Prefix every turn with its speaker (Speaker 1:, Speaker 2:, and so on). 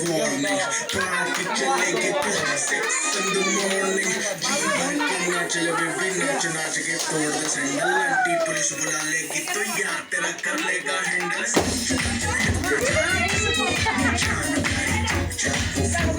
Speaker 1: warning. Park it चलेगी तो 6 in the morning. जी भर के नाच ले बेबी नाच नाच के तोड़ दे सैंडल. आंटी पुलिस बुला लेगी तो यार तेरा कर लेगा हैंडल. जान भाई चुप चाप